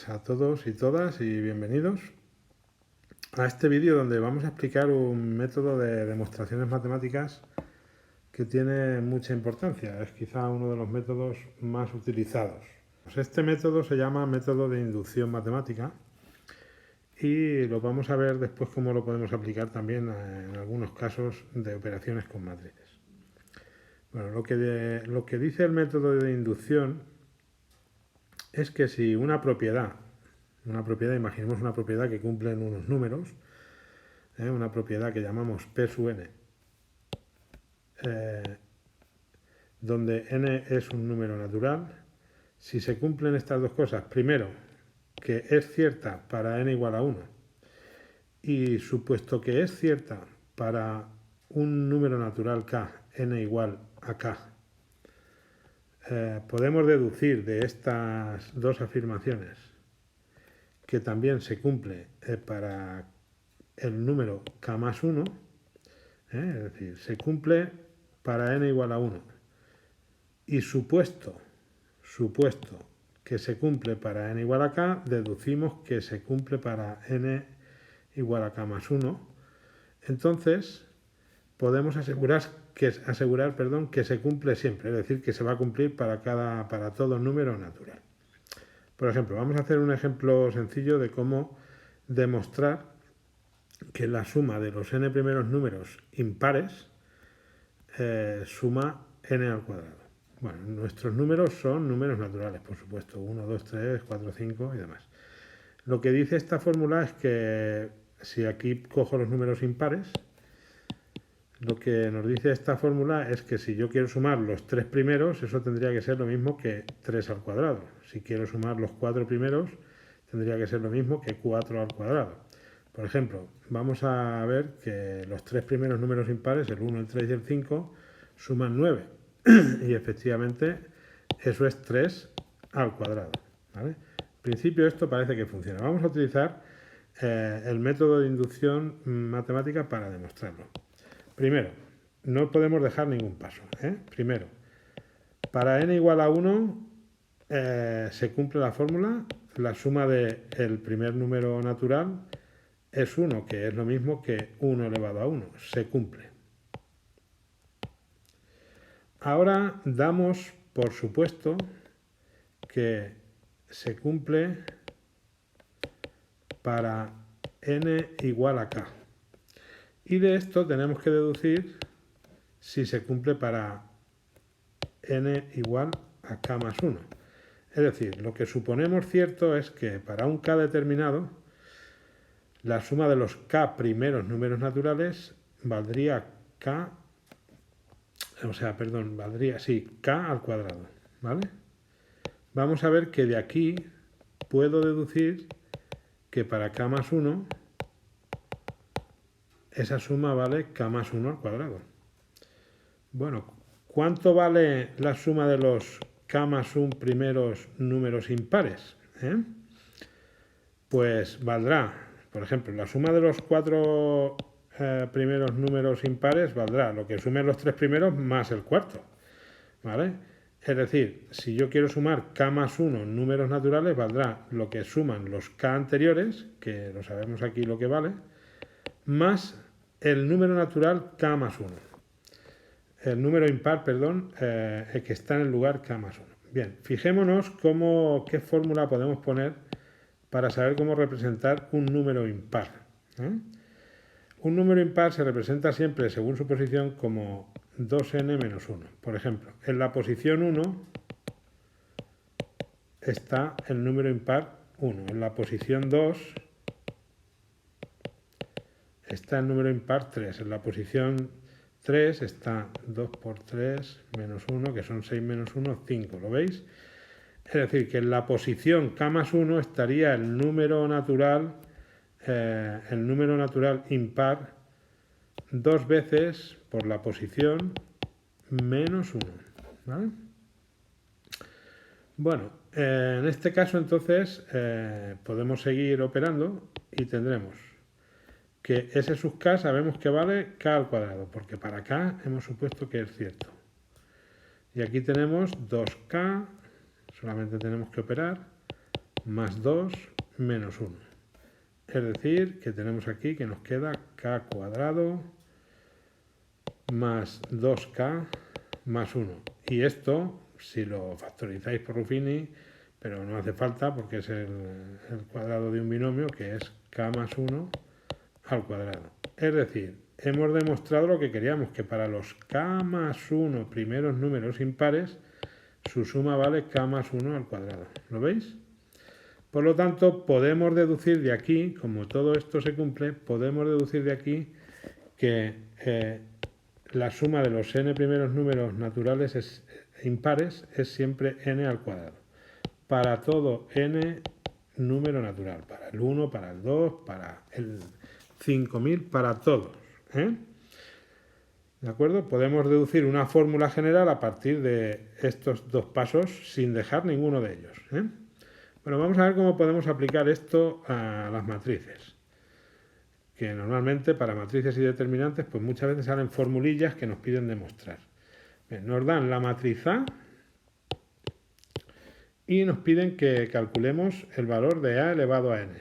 buenas a todos y todas y bienvenidos a este vídeo donde vamos a explicar un método de demostraciones matemáticas que tiene mucha importancia. Es quizá uno de los métodos más utilizados. Este método se llama método de inducción matemática y lo vamos a ver después cómo lo podemos aplicar también en algunos casos de operaciones con matrices. Bueno, lo que dice el método de inducción es que si una propiedad, imaginemos una propiedad que cumple en unos números, una propiedad que llamamos P sub n, donde n es un número natural, si se cumplen estas dos cosas, primero, que es cierta para n igual a 1, y supuesto que es cierta para un número natural k, n igual a k, podemos deducir de estas dos afirmaciones que también se cumple para el número k más 1, es decir, se cumple para n igual a 1, y supuesto que se cumple para n igual a k, deducimos que se cumple para n igual a k más 1, entonces podemos asegurar que se cumple siempre, es decir, que se va a cumplir para todo número natural. Por ejemplo, vamos a hacer un ejemplo sencillo de cómo demostrar que la suma de los n primeros números impares suma n al cuadrado. Bueno, nuestros números son números naturales, por supuesto, 1, 2, 3, 4, 5 y demás. Lo que dice esta fórmula es que si aquí cojo los números impares, lo que nos dice esta fórmula es que si yo quiero sumar los 3 primeros, eso tendría que ser lo mismo que 3 al cuadrado. Si quiero sumar los 4 primeros, tendría que ser lo mismo que 4 al cuadrado. Por ejemplo, vamos a ver que los 3 primeros números impares, el 1, el 3 y el 5, suman 9. Y efectivamente eso es 3 al cuadrado, ¿vale? En principio esto parece que funciona. Vamos a utilizar el método de inducción matemática para demostrarlo. Primero, no podemos dejar ningún paso. Primero, para n igual a 1 se cumple la fórmula, la suma del primer número natural es 1, que es lo mismo que 1 elevado a 1, se cumple. Ahora damos por supuesto que se cumple para n igual a k. Y de esto tenemos que deducir si se cumple para n igual a k más 1. Es decir, lo que suponemos cierto es que para un k determinado, la suma de los k primeros números naturales valdría k al cuadrado, ¿vale? Vamos a ver que de aquí puedo deducir que para k más 1 esa suma vale k más 1 al cuadrado. Bueno, ¿cuánto vale la suma de los k más 1 primeros números impares? Pues valdrá, por ejemplo, la suma de los 4 primeros números impares valdrá lo que sumen los 3 primeros más el cuarto, ¿vale? Es decir, si yo quiero sumar k más 1 números naturales, valdrá lo que suman los k anteriores, que lo sabemos aquí lo que vale, más el número natural k más 1. El número impar, que está en el lugar k más 1. Bien, fijémonos qué fórmula podemos poner para saber cómo representar un número impar. Un número impar se representa siempre, según su posición, como 2n menos 1. Por ejemplo, en la posición 1 está el número impar 1. En la posición 2 está el número impar 3. En la posición 3 está 2 por 3 menos 1, que son 6 menos 1, 5. ¿Lo veis? Es decir, que en la posición k más 1 estaría el número natural impar dos veces por la posición menos 1. ¿Vale? Bueno, en este caso entonces podemos seguir operando y tendremos que S sub k sabemos que vale k al cuadrado, porque para k hemos supuesto que es cierto. Y aquí tenemos 2k, solamente tenemos que operar, más 2 menos 1. Es decir, que tenemos aquí que nos queda k cuadrado más 2k más 1. Y esto, si lo factorizáis por Ruffini, pero no hace falta porque es el cuadrado de un binomio que es k más 1 al cuadrado. Es decir, hemos demostrado lo que queríamos, que para los k más 1 primeros números impares, su suma vale k más 1 al cuadrado. ¿Lo veis? Por lo tanto, podemos deducir de aquí, como todo esto se cumple, podemos deducir de aquí que la suma de los n primeros números naturales impares es siempre n al cuadrado. Para todo n número natural, para el 1, para el 2, para el 5000, para todos. ¿De acuerdo? Podemos deducir una fórmula general a partir de estos dos pasos sin dejar ninguno de ellos. Bueno, vamos a ver cómo podemos aplicar esto a las matrices. Que normalmente para matrices y determinantes pues muchas veces salen formulillas que nos piden demostrar. Bien, nos dan la matriz A y nos piden que calculemos el valor de A elevado a n.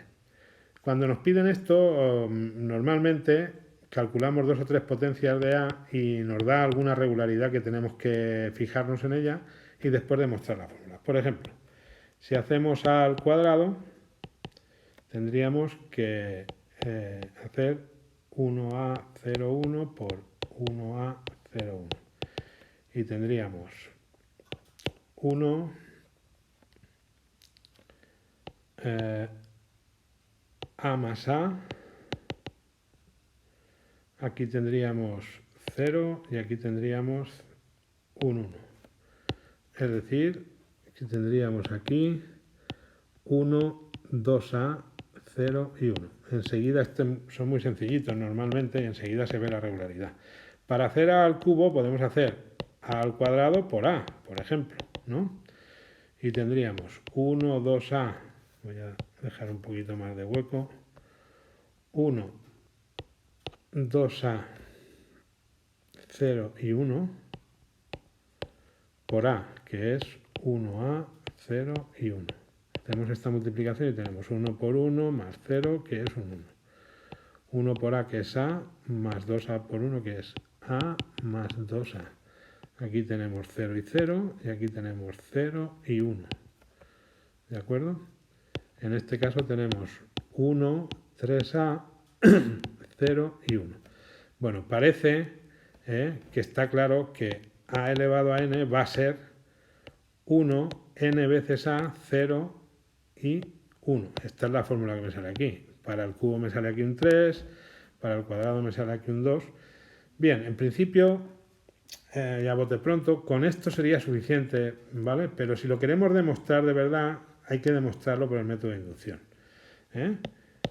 Cuando nos piden esto, normalmente calculamos 2 o 3 potencias de A y nos da alguna regularidad que tenemos que fijarnos en ella y después demostrar la fórmula. Por ejemplo, si hacemos A al cuadrado, tendríamos que hacer 1A01 por 1A01. Y tendríamos 1 A más A. Aquí tendríamos 0 y aquí tendríamos un 1. Es decir, que tendríamos aquí 1, 2A, 0 y 1. Enseguida, son muy sencillitos normalmente y enseguida se ve la regularidad. Para hacer A al cubo podemos hacer A al cuadrado por A, por ejemplo, ¿no? Y tendríamos 1, 2A, voy a dejar un poquito más de hueco, 1, 2A, 0 y 1 por A, que es 1A, 0 y 1. Tenemos esta multiplicación y tenemos 1 por 1 más 0, que es un 1. 1 por A, que es A, más 2A por 1, que es A más 2A. Aquí tenemos 0 y 0, y aquí tenemos 0 y 1. ¿De acuerdo? En este caso tenemos 1, 3A, 0 y 1. Bueno, parece que está claro que A elevado a n va a ser 1, n veces A, 0 y 1. Esta es la fórmula que me sale aquí. Para el cubo me sale aquí un 3, para el cuadrado me sale aquí un 2. Bien, en principio, ya bote pronto, con esto sería suficiente, ¿vale? Pero si lo queremos demostrar de verdad, hay que demostrarlo por el método de inducción.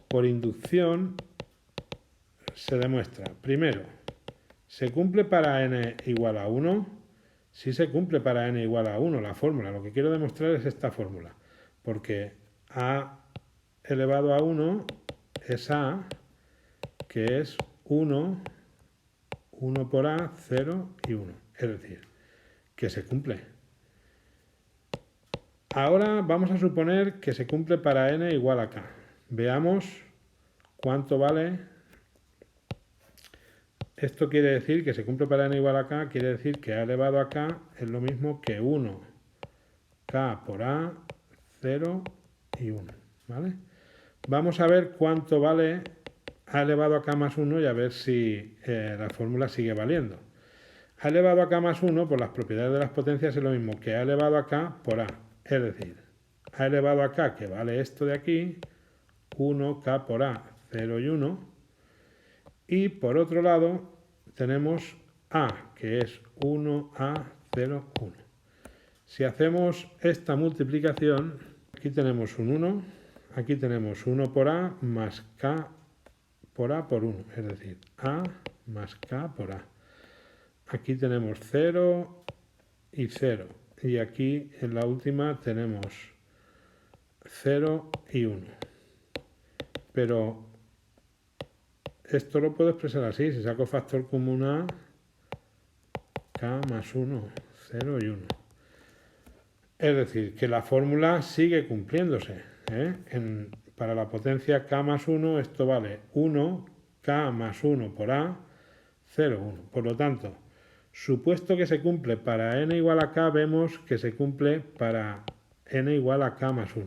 Por inducción se demuestra, primero, ¿se cumple para n igual a 1? Sí se cumple para n igual a 1 la fórmula. Lo que quiero demostrar es esta fórmula, porque A elevado a 1 es A, que es 1, 1 por A, 0 y 1. Es decir, que se cumple. Ahora vamos a suponer que se cumple para n igual a k. Veamos cuánto vale. Esto quiere decir que se cumple para n igual a k, quiere decir que A elevado a k es lo mismo que 1, k por A, 0 y 1. ¿Vale? Vamos a ver cuánto vale A elevado a k más 1 y a ver si la fórmula sigue valiendo. A elevado a k más 1 por las propiedades de las potencias es lo mismo que A elevado a k por A. Es decir, A elevado a k, que vale esto de aquí, 1k por A, 0 y 1. Y por otro lado tenemos A, que es 1A, 0, 1. Si hacemos esta multiplicación, aquí tenemos un 1, aquí tenemos 1 por A más K por A por 1, es decir, A más K por A. Aquí tenemos 0 y 0. Y aquí en la última tenemos 0 y 1. Pero esto lo puedo expresar así. Si saco factor común A, K más 1, 0 y 1. Es decir, que la fórmula sigue cumpliéndose. Para la potencia k más 1 esto vale 1, k más 1 por a, 0, 1. Por lo tanto, supuesto que se cumple para n igual a k, vemos que se cumple para n igual a k más 1.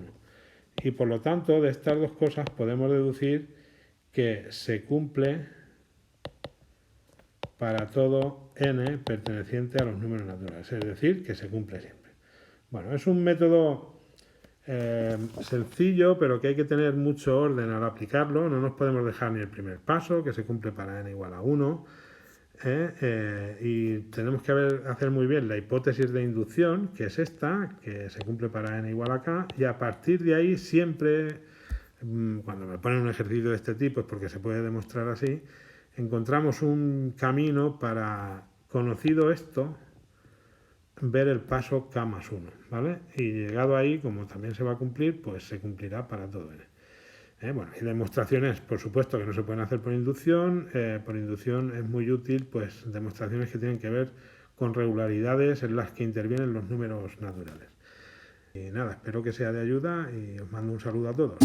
Y por lo tanto, de estas dos cosas podemos deducir que se cumple para todo n perteneciente a los números naturales, es decir, que se cumple siempre. Bueno, es un método sencillo, pero que hay que tener mucho orden al aplicarlo. No nos podemos dejar ni el primer paso, que se cumple para n igual a 1, y tenemos que hacer muy bien la hipótesis de inducción, que es esta, que se cumple para n igual a k, y a partir de ahí siempre, cuando me ponen un ejercicio de este tipo, es porque se puede demostrar así, encontramos un camino para, conocido esto, ver el paso k más 1, ¿vale? Y llegado ahí, como también se va a cumplir, pues se cumplirá para todo n. Bueno, y demostraciones, por supuesto, que no se pueden hacer por inducción. Por inducción es muy útil, pues, demostraciones que tienen que ver con regularidades en las que intervienen los números naturales. Y nada, espero que sea de ayuda y os mando un saludo a todos.